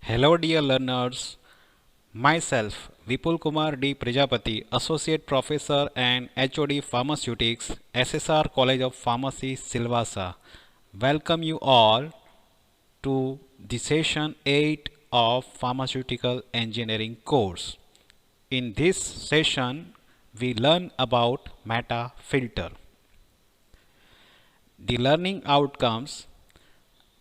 Hello dear learners, myself Vipul Prajapati, Associate Professor and HOD Pharmaceutics, SSR College of Pharmacy, Silvassa. Welcome you all to the session 8 of Pharmaceutical Engineering course. In this session, we learn about Metafilter. The learning outcomes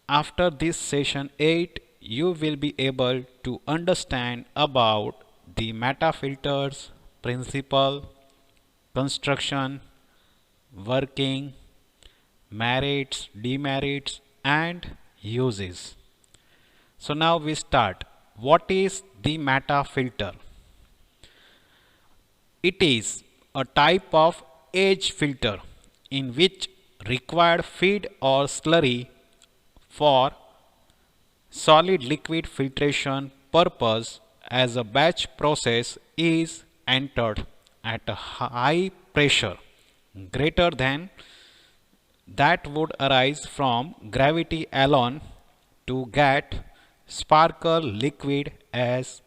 after this session 8, you will be able to understand about the metafilters, principle, construction, working, merits, demerits, and uses. So now we start. What is the metafilter? It is a type of edge filter in which required feed or slurry for solid liquid filtration purpose as a batch process is entered at a high pressure greater than that would arise from gravity alone to get sparkle liquid as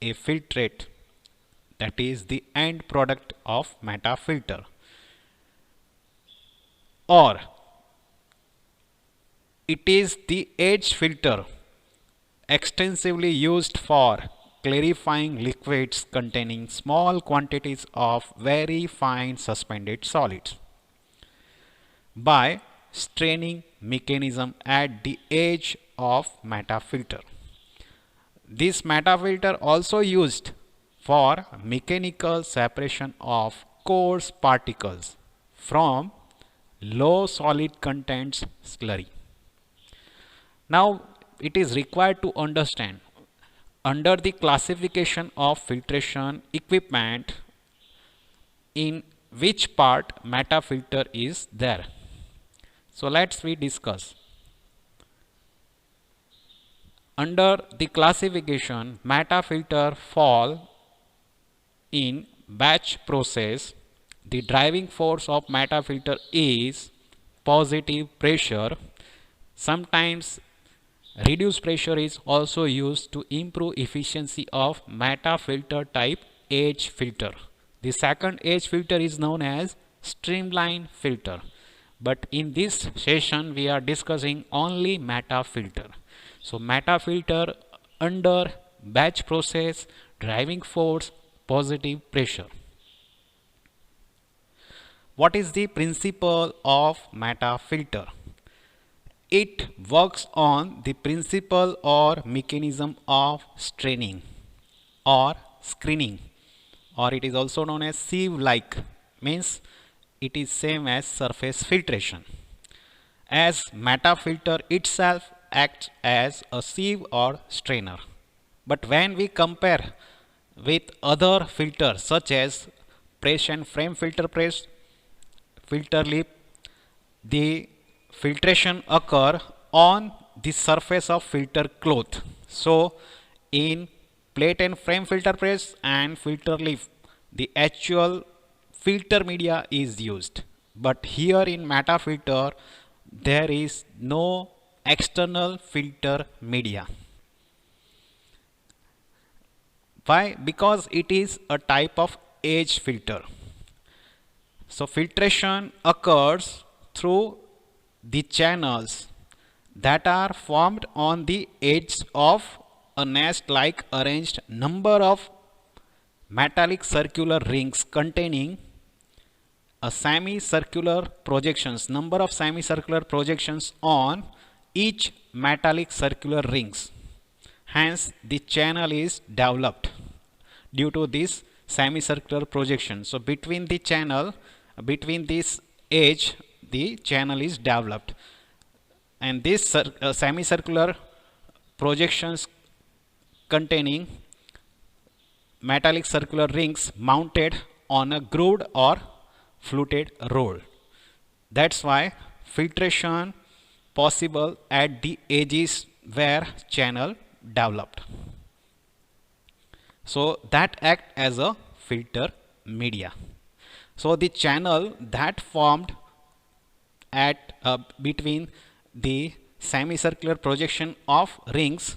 a filtrate, that is the end product of metafilter. Or it is the edge filter extensively used for clarifying liquids containing small quantities of very fine suspended solids by straining mechanism at the edge of metafilter. This metafilter also used for mechanical separation of coarse particles from low solid contents slurry. Now it is required to understand under the classification of filtration equipment in which part metafilter is there. So let's we discuss. Under the classification, metafilter fall in batch process. The driving force of metafilter is positive pressure. Sometimes reduced pressure is also used to improve efficiency of metafilter type edge filter. The second edge filter is known as streamline filter. But in this session we are discussing only metafilter. So metafilter under batch process, driving force, positive pressure. What is the principle of metafilter? It works on the principle or mechanism of straining or screening, or it is also known as sieve-like, means it is same as surface filtration, as metafilter itself acts as a sieve or strainer. But when we compare with other filters such as press and frame filter press, filter lip, the filtration occur on the surface of filter cloth. So in plate and frame filter press and filter lip, the actual filter media is used. But here in metafilter, there is no external filter media. Why? Because it is a type of edge filter. So filtration occurs through the channels that are formed on the edge of a nest like arranged number of metallic circular rings containing a semicircular projections, number of semicircular projections on each metallic circular rings. Hence the channel is developed due to this semicircular projection. So between the channel, between this edge, the channel is developed, and this semicircular projections containing metallic circular rings mounted on a grooved or fluted roll. That's why filtration possible at the edges where channel developed. So that act as a filter media. So the channel that formed at between the semicircular projection of rings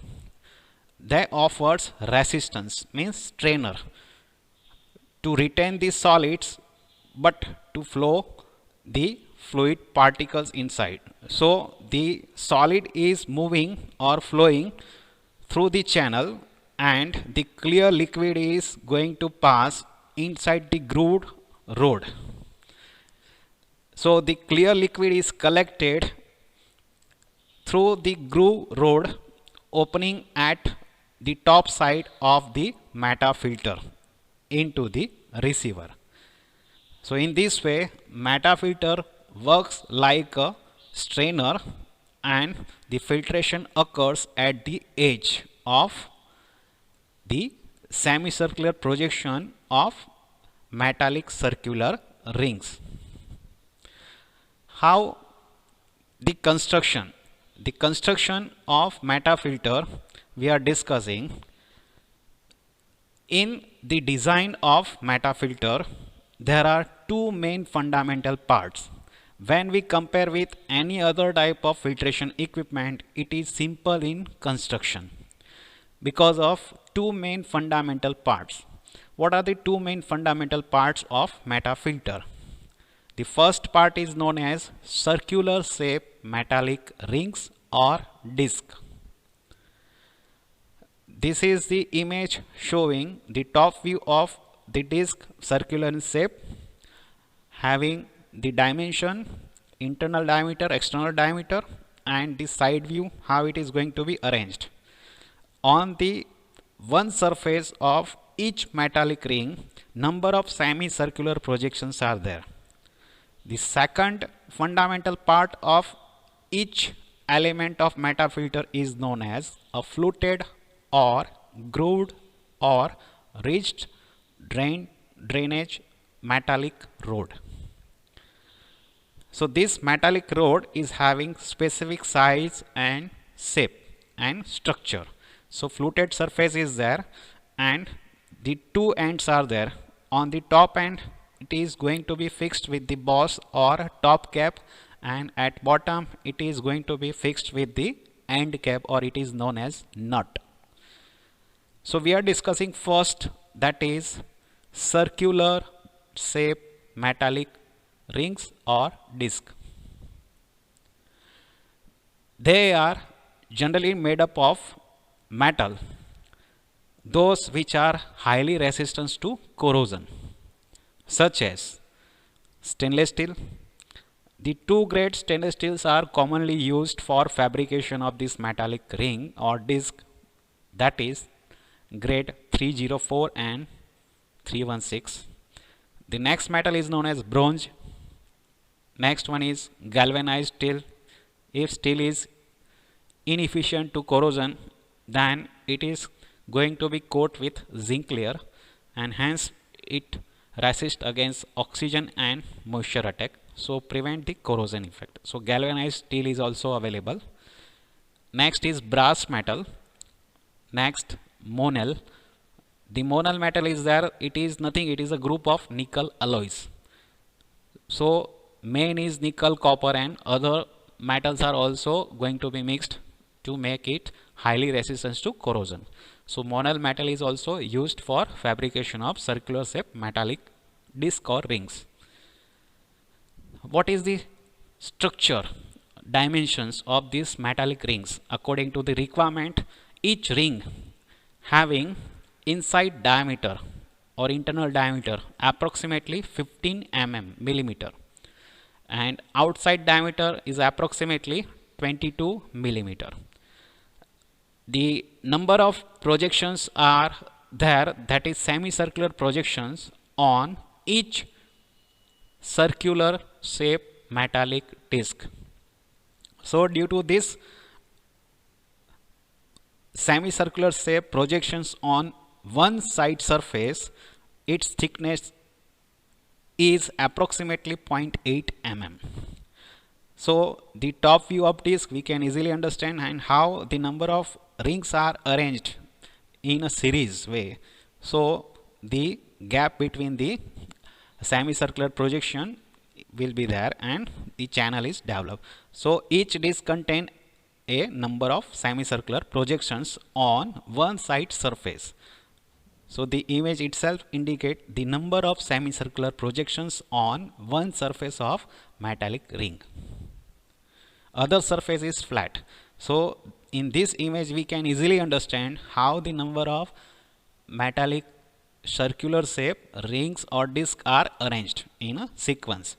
they offers resistance, means strainer, to retain the solids but to flow the fluid particles inside. So the solid is moving or flowing through the channel and the clear liquid is going to pass inside the grooved rod. So the clear liquid is collected through the groove rod opening at the top side of the Metafilter into the receiver. So in this way, Metafilter works like a strainer and the filtration occurs at the edge of the semicircular projection of metallic circular rings. How the construction? The construction of Metafilter we are discussing. In the design of Metafilter, there are two main fundamental parts. When we compare with any other type of filtration equipment, it is simple in construction because of two main fundamental parts. What are the two main fundamental parts of Metafilter? The first part is known as circular shape metallic rings or disc. This is the image showing the top view of the disc circular in shape, having the dimension, internal diameter, external diameter, and the side view how it is going to be arranged. On the one surface of each metallic ring, number of semicircular projections are there. The second fundamental part of each element of Metafilter is known as a fluted or grooved or ridged drainage metallic rod. So this metallic rod is having specific size and shape and structure. So fluted surface is there and the two ends are there. On the top end it is going to be fixed with the boss or top cap, and at bottom it is going to be fixed with the end cap, or it is known as nut. So we are discussing first, that is circular shape metallic rings or disc. They are generally made up of metal, those which are highly resistant to corrosion, such as stainless steel. The two grade stainless steels are commonly used for fabrication of this metallic ring or disc, that is grade 304 and 316. The next metal is known as bronze. Next one is galvanized steel. If steel is inefficient to corrosion, then it is going to be coated with zinc layer, and hence it resists against oxygen and moisture attack, so prevent the corrosion effect. So galvanized steel is also available. Next is brass metal. Next, monel. The monel metal is there, it is nothing, it is a group of nickel alloys. So main is nickel, copper, and other metals are also going to be mixed to make it highly resistant to corrosion. So monel metal is also used for fabrication of circular shape metallic disc or rings. What is the structure, dimensions of these metallic rings? According to the requirement, each ring having inside diameter or internal diameter approximately 15 millimeter, and outside diameter is approximately 22 millimeter. The number of projections are there, that is semicircular projections on each circular shape metallic disc. So due to this semicircular shape projections on one side surface, its thickness is approximately 0.8 mm. So the top view of disc we can easily understand, and how the number of rings are arranged in a series way. So the gap between the semicircular projection will be there and the channel is developed. So each disc contain a number of semicircular projections on one side surface. So the image itself indicates the number of semicircular projections on one surface of metallic ring. Other surface is flat. So in this image we can easily understand how the number of metallic circular shape rings or discs are arranged in a sequence.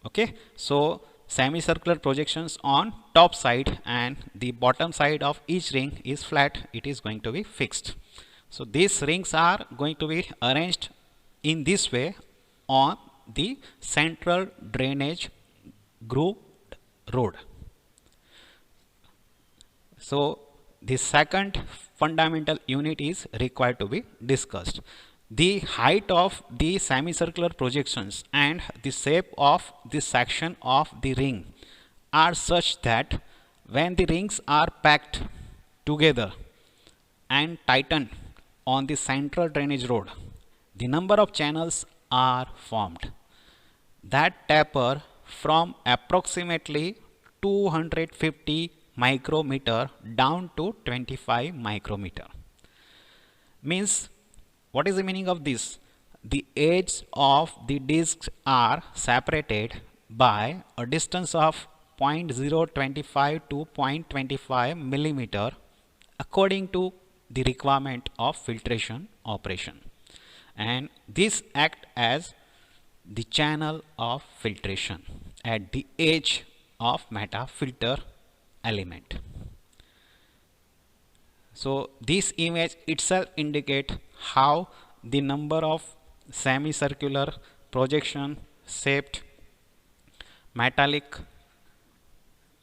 Okay, so semicircular projections on top side and the bottom side of each ring is flat, it is going to be fixed. So these rings are going to be arranged in this way on the central drainage grooved rod. So the second fundamental unit is required to be discussed. The height of the semicircular projections and the shape of this section of the ring are such that when the rings are packed together and tightened on the central drainage rod, the number of channels are formed that taper from approximately 250 micrometer down to 25 micrometer. Means, what is the meaning of this? The edges of the discs are separated by a distance of 0.025 to 0.25 millimeter according to the requirement of filtration operation, and this act as the channel of filtration at the edge of metafilter element. So this image itself indicate how the number of semicircular projection shaped metallic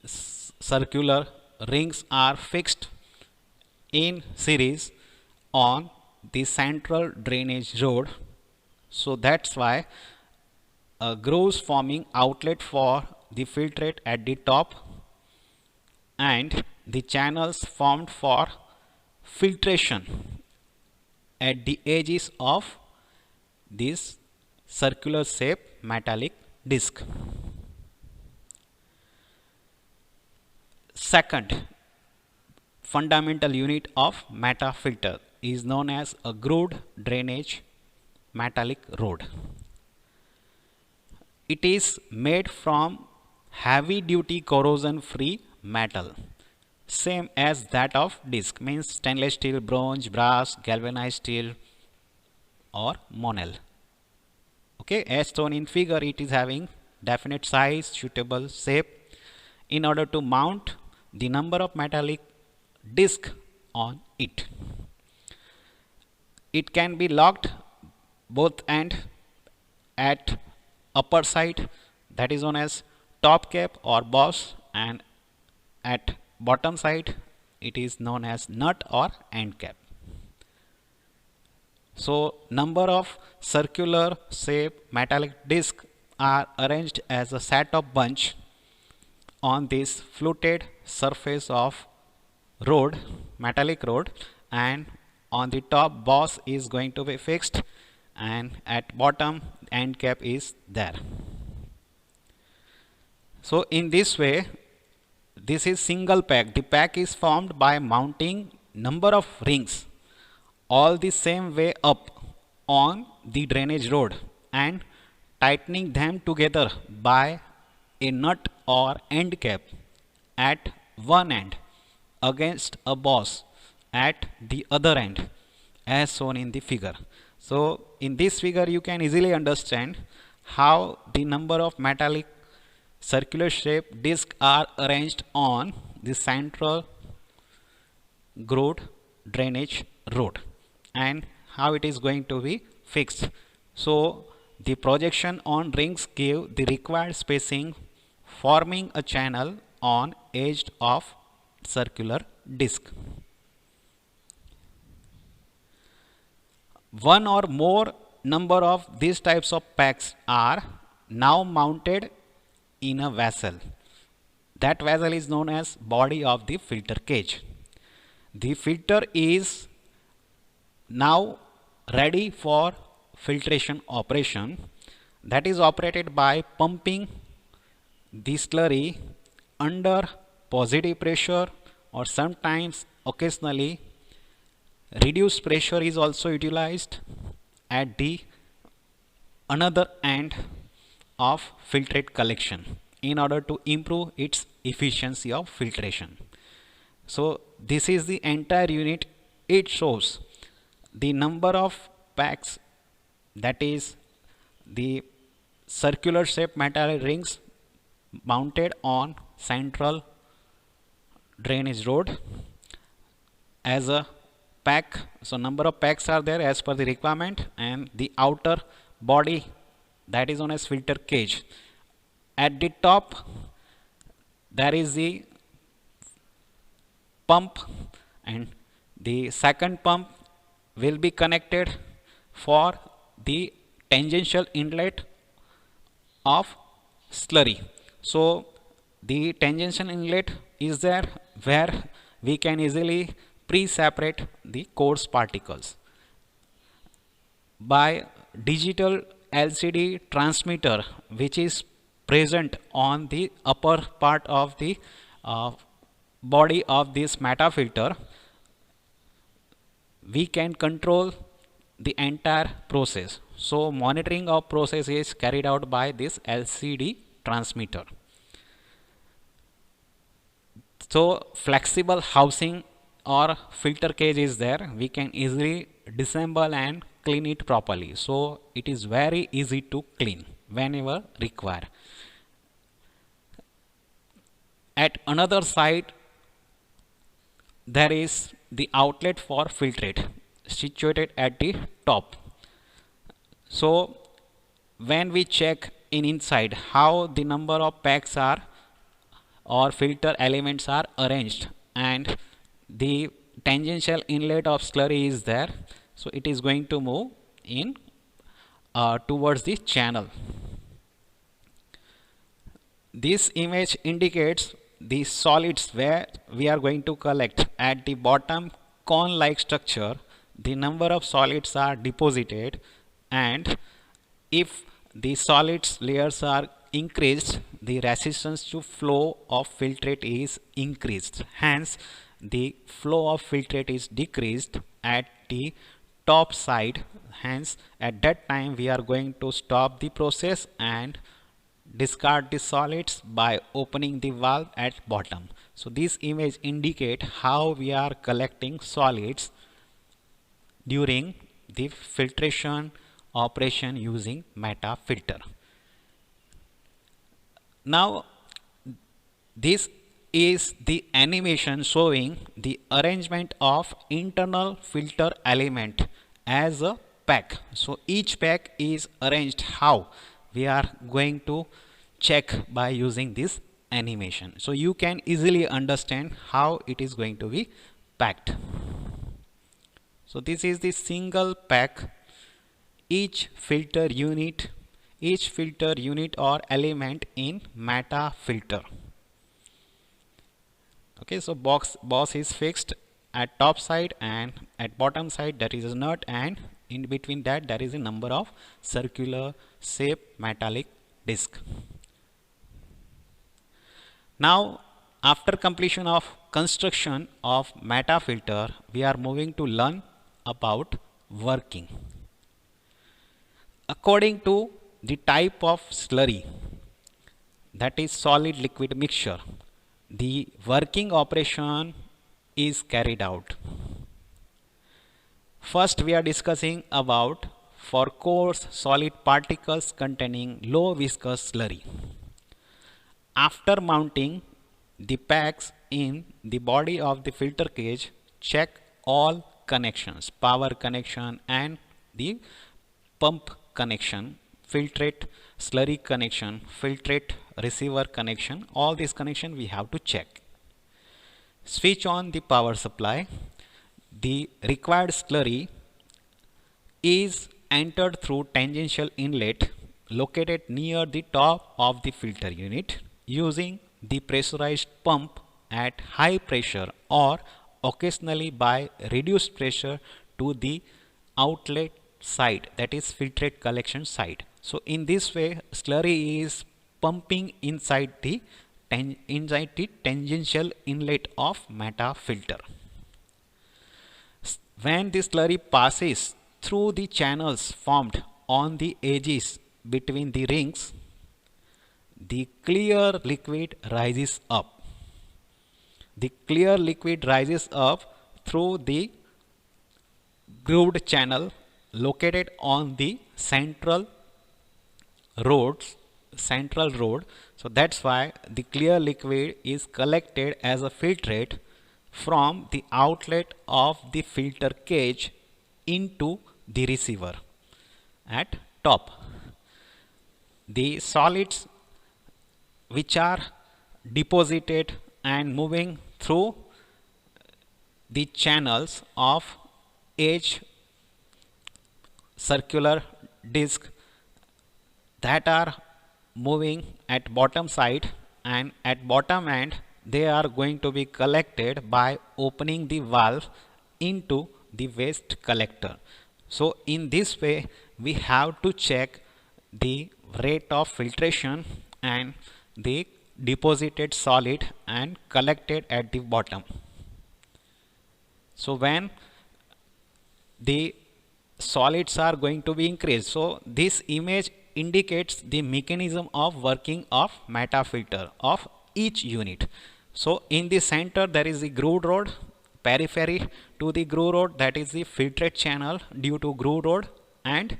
circular rings are fixed in series on the central drainage rod. So that's why grooves forming outlet for the filtrate at the top and the channels formed for filtration at the edges of this circular shape metallic disc. Second fundamental unit of metafilter is known as a grooved drainage metallic rod. It is made from heavy duty corrosion free metal, same as that of disc, means stainless steel, bronze, brass, galvanized steel or monel. Okay, as shown in figure, it is having definite size, suitable shape in order to mount the number of metallic disc on it. It can be locked both end at upper side, that is known as top cap or boss, and at bottom side it is known as nut or end cap. So number of circular shape metallic discs are arranged as a set of bunch on this fluted surface of rod, metallic rod, and on the top boss is going to be fixed and at bottom end cap is there. So in this way, this is single pack. The pack is formed by mounting number of rings all the same way up on the drainage rod and tightening them together by a nut or end cap at one end against a boss at the other end as shown in the figure. So in this figure you can easily understand how the number of metallic circular shape discs are arranged on the central grooved drainage rod and how it is going to be fixed. So the projection on rings give the required spacing, forming a channel on edge of circular disc. One or more number of these types of packs are now mounted in a vessel. That vessel is known as body of the filter cage. The filter is now ready for filtration operation, that is operated by pumping the slurry under positive pressure or sometimes occasionally reduced pressure is also utilized at the another end of filtrate collection in order to improve its efficiency of filtration. So this is the entire unit. It shows the number of packs, that is the circular shape metal rings mounted on central drainage rod as a pack. So number of packs are there as per the requirement, and the outer body, that is known as filter cage. At the top there is the pump, and the second pump will be connected for the tangential inlet of slurry. So the tangential inlet is there where we can easily pre-separate the coarse particles. By digital LCD transmitter which is present on the upper part of the body of this Metafilter, we can control the entire process. So monitoring of process is carried out by this LCD transmitter. So flexible housing or filter cage is there. We can easily disassemble and clean it properly. So it is very easy to clean whenever required. At another side there is the outlet for filtrate situated at the top. So when we check in inside how the number of packs are or filter elements are arranged, and the tangential inlet of slurry is there, so it is going to move in towards the channel. This image indicates the solids where we are going to collect. At the bottom cone like structure, the number of solids are deposited, and if the solids layers are increased, the resistance to flow of filtrate is increased. Hence the flow of filtrate is decreased at the top side. Hence at that time we are going to stop the process and discard the solids by opening the valve at bottom. So this image indicate how we are collecting solids during the filtration operation using Metafilter. Now this is the animation showing the arrangement of internal filter element as a pack. So each pack is arranged. How we are going to check by using this animation, so you can easily understand how it is going to be packed. So this is the single pack. Each filter unit or element in Metafilter. Okay, so boss is fixed at top side, and at bottom side there is a nut, and in between that there is a number of circular shape metallic disc. Now after completion of construction of Metafilter, we are moving to learn about working. According to the type of slurry, that is solid liquid mixture, the working operation is carried out. First we are discussing about for coarse solid particles containing low viscous slurry. After mounting the packs in the body of the filter cage, check all connections, power connection and the pump connection, filtrate slurry connection, filtrate receiver connection. All these connection we have to check. Switch on the power supply. The required slurry is entered through tangential inlet located near the top of the filter unit using the pressurized pump at high pressure or occasionally by reduced pressure to the outlet side, that is filtrate collection side. So in this way slurry is pumping inside the inside the tangential inlet of Metafilter. When the slurry passes through the channels formed on the edges between the rings, the clear liquid rises up. The clear liquid rises up through the grooved channel located on the central road. So that's why the clear liquid is collected as a filtrate from the outlet of the filter cage into the receiver at top. The solids which are deposited and moving through the channels of edge circular disc that are moving at bottom side, and at bottom end they are going to be collected by opening the valve into the waste collector. So in this way we have to check the rate of filtration and the deposited solid and collected at the bottom. So when the solids are going to be increased, so this image indicates the mechanism of working of Metafilter of each unit. So in the center there is the groove rod, periphery to the groove rod that is the filtrate channel due to groove rod, and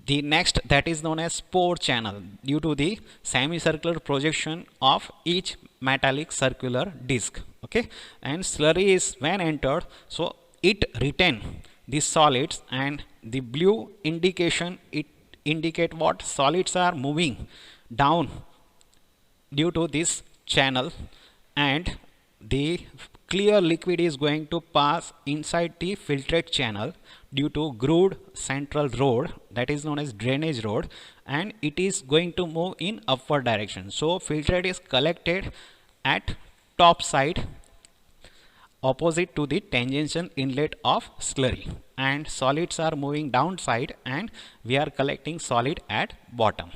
the next that is known as pore channel due to the semicircular projection of each metallic circular disc. Okay, and slurry is when entered, so it retain the solids, and the blue indication it indicate what solids are moving down due to this channel, and the clear liquid is going to pass inside the filtrate channel due to grooved central rod that is known as drainage rod, and it is going to move in upward direction. So filtrate is collected at top side opposite to the tangential inlet of slurry, and solids are moving downside and we are collecting solid at bottom.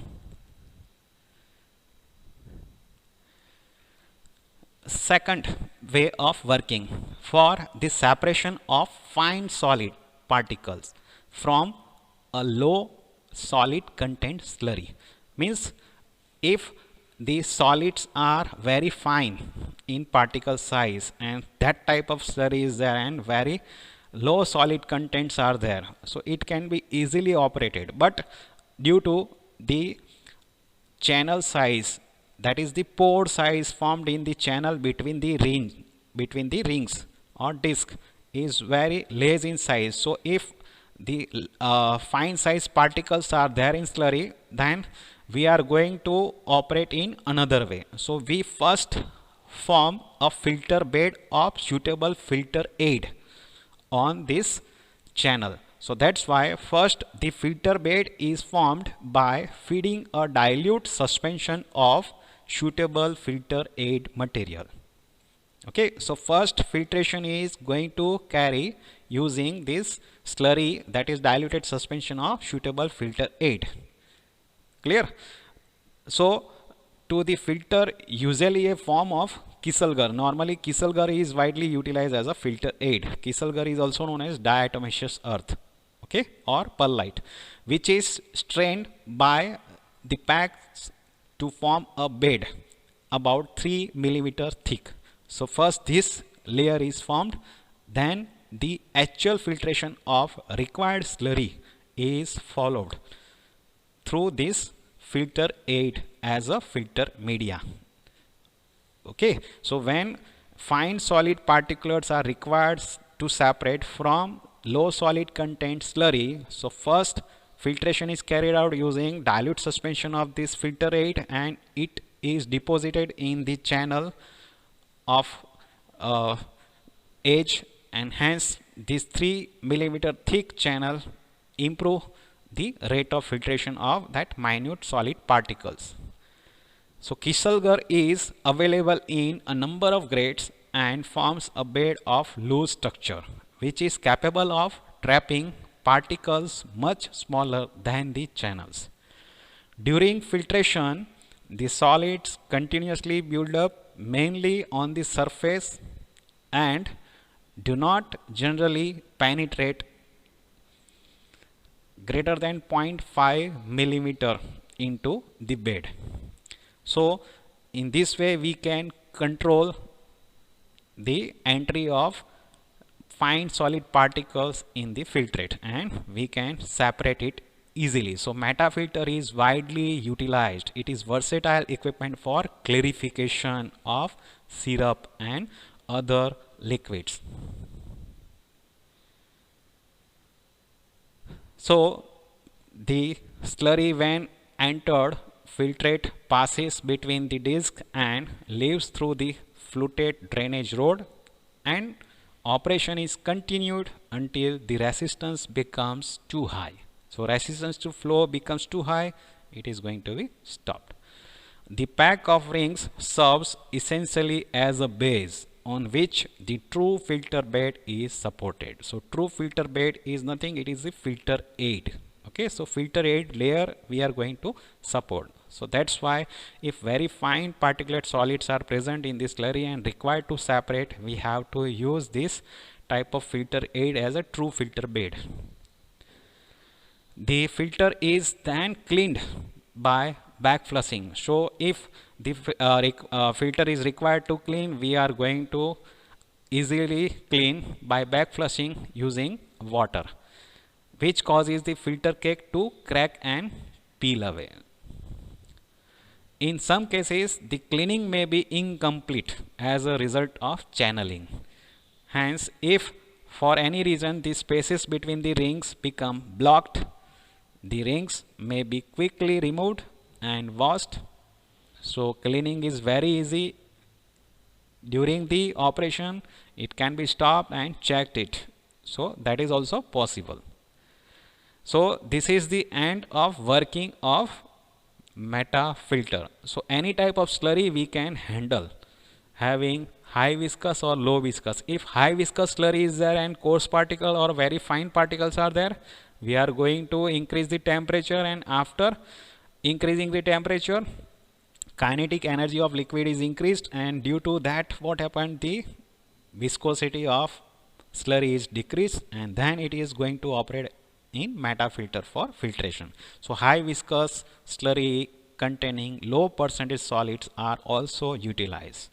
Second way of working for the separation of fine solid particles from a low solid content slurry means if the solids are very fine in particle size and that type of slurry is there and very low solid contents are there, so it can be easily operated, but due to the channel size, that is the pore size formed in the channel between the rings or disc is very less in size. So if the fine size particles are there in slurry, then we are going to operate in another way. So we first form a filter bed of suitable filter aid on this channel. So that's why first the filter bed is formed by feeding a dilute suspension of suitable filter aid material. Okay, so first filtration is going to carry using this slurry, that is diluted suspension of suitable filter aid. Clear? So to the filter usually a form of Kieselguhr. Normally Kieselguhr is widely utilized as a filter aid. Kieselguhr is also known as diatomaceous earth, okay, or perlite, which is strained by the packs to form a bed about 3 millimeter thick. So first this layer is formed, then the actual filtration of required slurry is followed through this filter aid as a filter media. Okay, so when fine solid particulates are required to separate from low solid content slurry, so first filtration is carried out using dilute suspension of this filter aid, and it is deposited in the channel of edge, and hence this 3 millimeter thick channel improve the rate of filtration of that minute solid particles. So Kieselguhr is available in a number of grades and forms a bed of loose structure which is capable of trapping particles much smaller than the channels. During filtration, the solids continuously build up mainly on the surface and do not generally penetrate greater than 0.5 millimeter into the bed. So in this way we can control the entry of fine solid particles in the filtrate and we can separate it easily. So Metafilter is widely utilized. It is versatile equipment for clarification of syrup and other liquids. So the slurry when entered filtrate passes between the disc and leaves through the fluted drainage rod, and operation is continued until the resistance becomes too high. So resistance to flow becomes too high, it is going to be stopped. The pack of rings serves essentially as a base on which the true filter bed is supported. So true filter bed is nothing, it is a filter aid. Okay, so filter aid layer we are going to support. So that's why if very fine particulate solids are present in this slurry and required to separate, we have to use this type of filter aid as a true filter bed. The filter is then cleaned by back flushing. So if the filter is required to clean, we are going to easily clean by back flushing using water, which causes the filter cake to crack and peel away. In some cases, the cleaning may be incomplete as a result of channeling. Hence, if for any reason the spaces between the rings become blocked, the rings may be quickly removed and washed. So cleaning is very easy. During the operation, it can be stopped and checked it. So that is also possible. So this is the end of working of Metafilter. So any type of slurry we can handle having high viscous or low viscous. If high viscous slurry is there and coarse particle or very fine particles are there, we are going to increase the temperature, and after increasing the temperature, kinetic energy of liquid is increased, and due to that what happened, the viscosity of slurry is decreased, and then it is going to operate in Metafilter for filtration. So high viscous slurry containing low percentage solids are also utilized.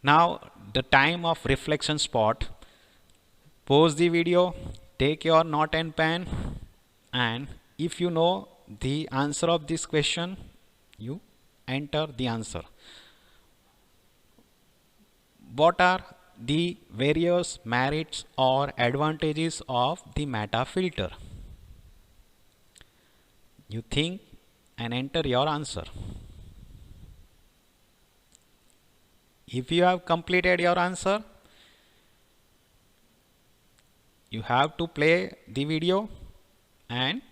Now the time of reflection spot. Pause the video, take your note and pen, and if you know the answer of this question, you enter the answer. What are the various merits or advantages of the Metafilter? You think and enter your answer. If you have completed your answer, you have to play the video and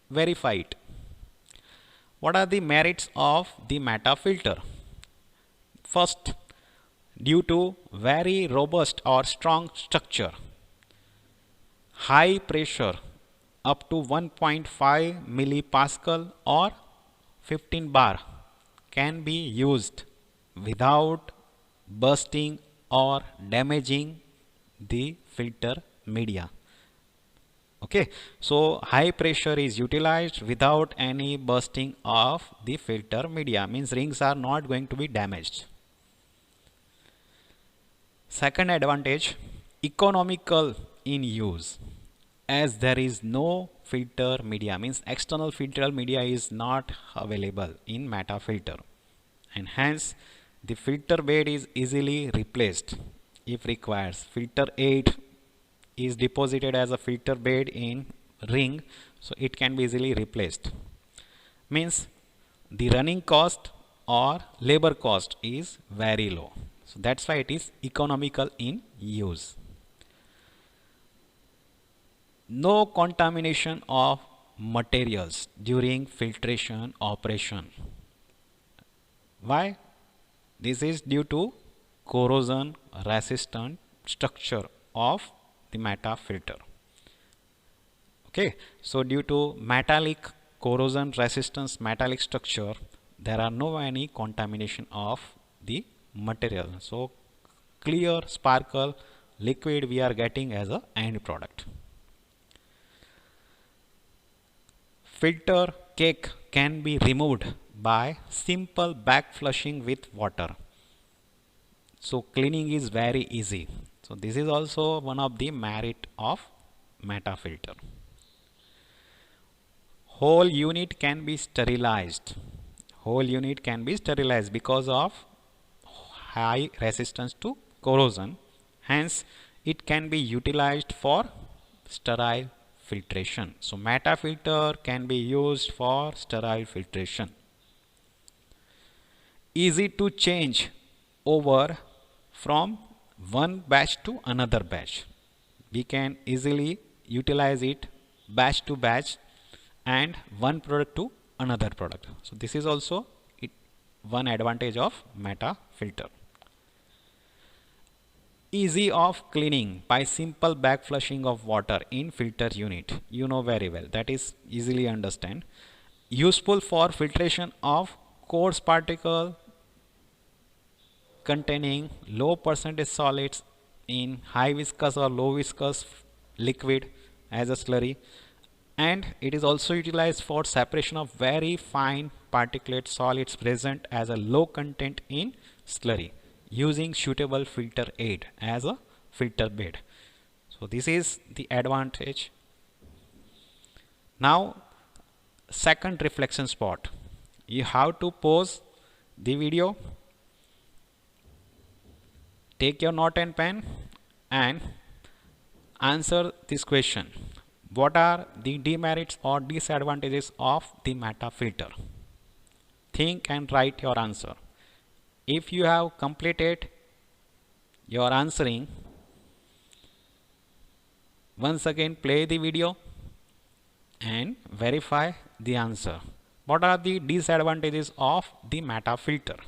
verify it. What are the merits of the Metafilter? First, due to very robust or strong structure, high pressure up to 1.5 millipascal or 15 bar can be used without bursting or damaging the filter media. Okay, so high pressure is utilized without any bursting of the filter media, means rings are not going to be damaged. Second advantage, economical in use, as there is no filter media, means external filter media is not available in Metafilter, and hence the filter bed is easily replaced if required. Filter aid is deposited as a filter bed in ring, so it can be easily replaced. Means the running cost or labor cost is very low. So that's why it is economical in use. No contamination of materials during filtration operation. Why? This is due to corrosion resistant structure of the Metafilter. Okay, so due to metallic corrosion resistance metallic structure, there are no any contamination of the material. So clear sparkle liquid we are getting as a end product. Filter cake can be removed by simple back flushing with water. So cleaning is very easy. So this is also one of the merit of Metafilter. Whole unit can be sterilized. Whole unit can be sterilized because of high resistance to corrosion. Hence, it can be utilized for sterile filtration. So Metafilter can be used for sterile filtration. Easy to change over from one batch to another batch. We can easily utilize it batch to batch and one product to another product. So this is also one advantage of Metafilter. Easy of cleaning by simple back flushing of water in filter unit. You know very well, that is easily understand. Useful for filtration of coarse particle containing low percentage solids in high viscous or low viscous liquid as a slurry, and it is also utilized for separation of very fine particulate solids present as a low content in slurry using suitable filter aid as a filter bed. So this is the advantage. Now second reflection spot, you have to pause the video, take your note and pen and answer this question. What are the demerits or disadvantages of the Metafilter? Think and write your answer. If you have completed your answering, once again play the video and verify the answer. What are the disadvantages of the Metafilter?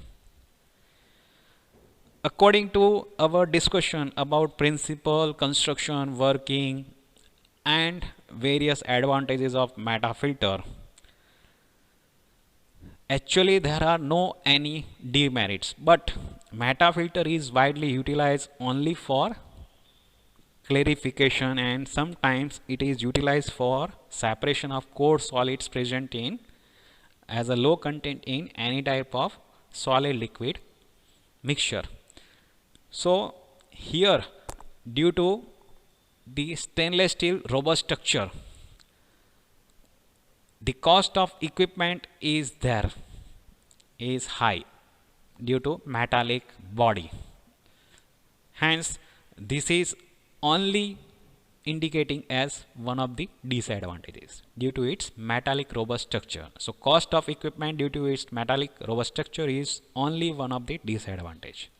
According to our discussion about principle, construction, working and various advantages of Metafilter, actually there are no any demerits, but Metafilter is widely utilized only for clarification and sometimes it is utilized for separation of coarse solids present in as a low content in any type of solid liquid mixture. So here, due to the stainless steel robust structure, the cost of equipment is high due to metallic body. Hence, this is only indicating as one of the disadvantages due to its metallic robust structure. So cost of equipment due to its metallic robust structure is only one of the disadvantage.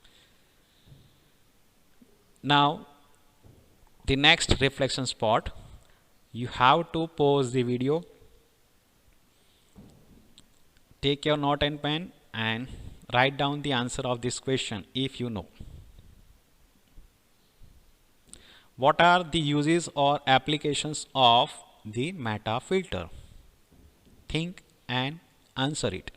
Now the next reflection spot, you have to pause the video, take your note and pen and write down the answer of this question if you know. What are the uses or applications of the Metafilter? Think and answer it.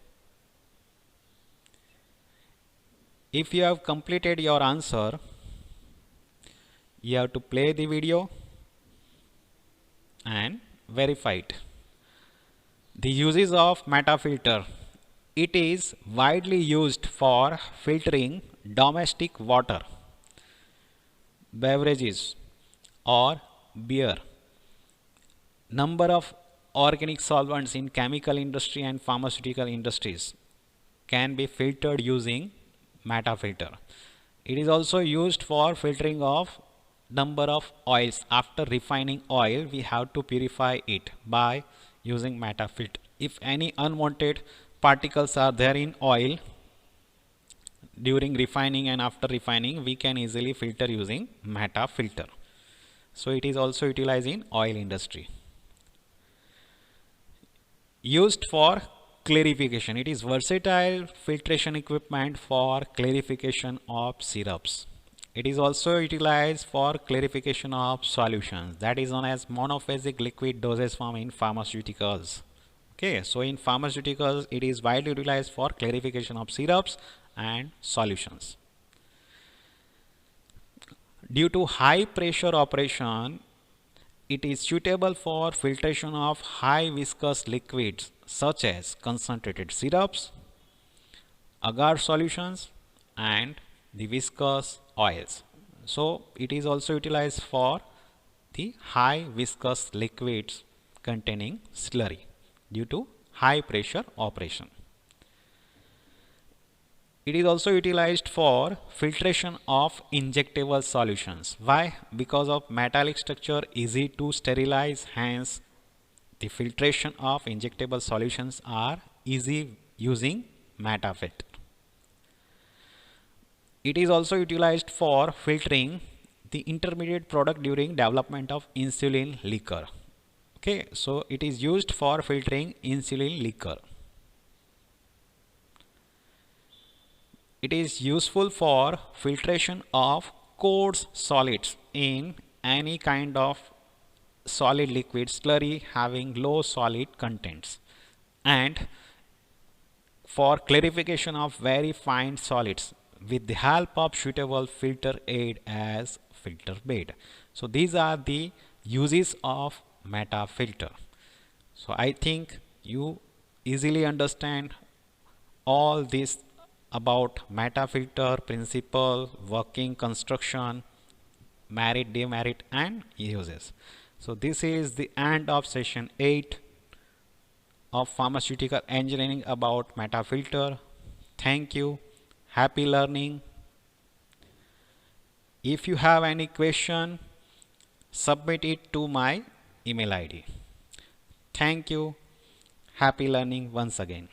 If you have completed your answer, you have to play the video and verify it. The uses of Metafilter. It is widely used for filtering domestic water, beverages or beer. Number of organic solvents in chemical industry and pharmaceutical industries can be filtered using Metafilter. It is also used for filtering of number of oils. After refining oil, we have to purify it by using Metafilter. If any unwanted particles are there in oil during refining and after refining, we can easily filter using Metafilter. So it is also utilized in oil industry. Used for clarification. It is versatile filtration equipment for clarification of syrups. It is also utilized for clarification of solutions, that is known as monophasic liquid dosage form in pharmaceuticals. Okay, so in pharmaceuticals, it is widely utilized for clarification of syrups and solutions. Due to high pressure operation, it is suitable for filtration of high viscous liquids such as concentrated syrups, agar solutions, and the viscous oils. So it is also utilized for the high viscous liquids containing slurry due to high pressure operation. It is also utilized for filtration of injectable solutions. Why? Because of metallic structure easy to sterilize, hence the filtration of injectable solutions are easy using Metafilter. It is also utilized for filtering the intermediate product during development of insulin liquor. Okay, so it is used for filtering insulin liquor. It is useful for filtration of coarse solids in any kind of solid liquid slurry having low solid contents, and for clarification of very fine solids with the help of suitable filter aid as filter bed. So these are the uses of Metafilter. So I think you easily understand all this about Metafilter principle, working, construction, merit, demerit, and uses. So this is the end of session 8 of pharmaceutical engineering about Metafilter. Thank you. Happy learning. If you have any question, submit it to my email ID. Thank you. Happy learning once again.